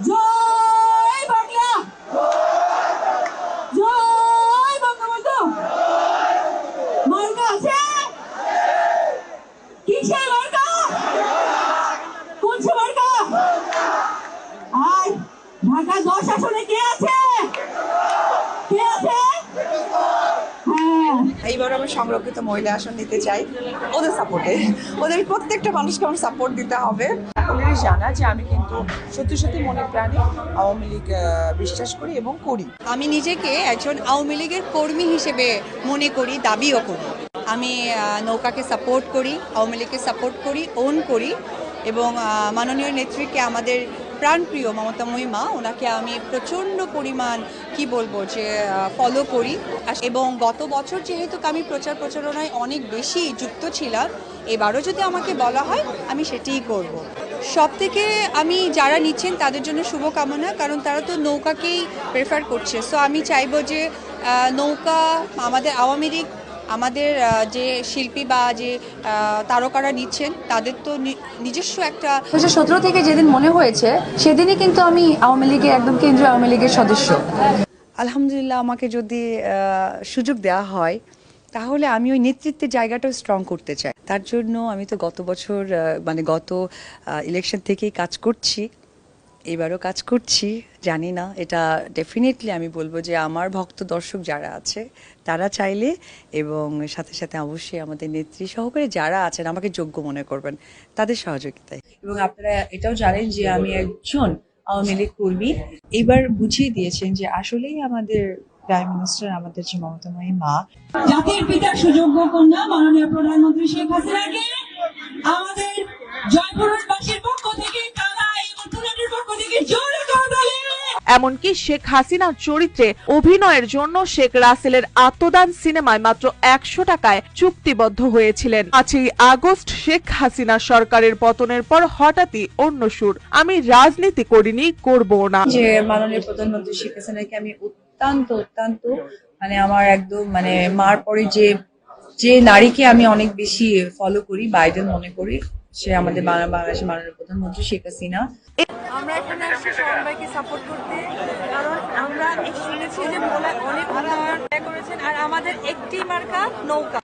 জয় বাংলা, জয় বঙ্গবন্ধু। মার্কা আছে, কিসের মার্কা? কোন মার্কা? আর ঢাকা 10 আসনে কে আছে? কে আছে? এইবার আমি সংরক্ষিত মহিলা আসন নিতে চাই ওদের সাপোর্টে। ওদের প্রত্যেকটা মানুষকে আমার সাপোর্ট দিতে হবে। সকলেরই জানা যে আমি কিন্তু সত্যি সত্যি মনে প্রাণে আওয়ামী লীগ বিশ্বাস করি এবং করি। আমি নিজেকে একজন আওয়ামী লীগের কর্মী হিসেবে মনে করি, দাবিও করি। আমি নৌকাকে সাপোর্ট করি, আওয়ামী লীগকে সাপোর্ট করি, ওন করি এবং মাননীয় নেত্রীকে, আমাদের প্রাণপ্রিয় মমতাময়ী মা, ওনাকে আমি প্রচণ্ড পরিমাণ কি বলবো যে ফলো করি। এবং গত বছর যেহেতু আমি প্রচারণায় অনেক বেশি যুক্ত ছিলাম, এবারও যদি আমাকে বলা হয় আমি সেটিই করব। সব থেকে আমি যারা নিচ্ছেন তাদের জন্য শুভকামনা, কারণ তারা তো নৌকাকেই প্রেফার করছে। সো আমি চাইবো যে নৌকা, আমাদের আওয়ামী লীগ, আমাদের যে শিল্পী বা যে তারকারা নিচ্ছেন তাদের তো নিজস্ব একটা 2017 থেকে যেদিন মনে হয়েছে সেদিনই কিন্তু আমি আওয়ামী লীগের একদম কেন্দ্রীয় আওয়ামী লীগের সদস্য। আলহামদুলিল্লাহ, আমাকে যদি সুযোগ দেওয়া হয় তাহলে আমি ওই নেতৃত্বের জায়গাটাও স্ট্রং করতে চাই। তার জন্য আমি তো গত বছর গত ইলেকশন থেকেই কাজ করছি, এবারও কাজ করছি। জানি না, এটা ডেফিনেটলি আমি বলবো যে আমার ভক্ত দর্শক যারা আছে তারা চাইলে, এবং সাথে সাথে অবশ্যই আমাদের নেত্রী সহকারে যারা আছেন আমাকে যোগ্য মনে করবেন, তাদের সহযোগিতায়। এবং আপনারা এটাও জানেন যে আমি একজন আওয়ামী লীগ কর্মী। এইবার বুঝিয়ে দিয়েছেন যে আসলেই আমাদের প্রাইম মিনিস্টার, আমাদের যে মমতাময়ী মা, জাতির পিতার সুযোগ্য কন্যা মাননীয় প্রধানমন্ত্রী শেখ হাসিনাকে আমাদের জয়পুরবাসীর পক্ষ থেকে, তারা এবং পুরানের পক্ষ থেকে জোরে করতালি। এমনকি শেখ হাসিনার চরিত্রে অভিনয়ের জন্য শেখ রাসেলের আত্মদান সিনেমায় মাত্র 100 টাকায় চুক্তিবদ্ধ হয়েছিলেন। 5ই আগস্ট শেখ হাসিনা সরকারের পতনের পর হঠাৎই অন্য সুর, আমি রাজনীতি করিনি, করবো না। যে মাননীয় প্রধানমন্ত্রী শেখ হাসিনাকে আমি অত্যন্ত মানে আমার একদম মানে মার পরে যে নারীকে আমি অনেক বেশি ফলো করি বা আইডল মনে করি, সে আমাদের বাংলাদেশের মাননীয় প্রধানমন্ত্রী শেখ হাসিনা। আমরা এখানে আসছি সবাইকে সাপোর্ট করতে, কারণ আমরা শুনেছি যে অনেক উন্নয়ন করেছেন, আর আমাদের একটি মার্কা নৌকা।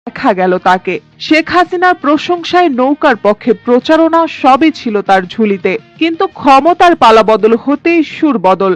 দেখা গেল তাকে শেখ হাসিনার প্রশংসায়, নৌকার পক্ষে প্রচারণা, সবই ছিল তার ঝুলিতে, কিন্তু ক্ষমতার পালাবদল হতেই সুর বদল।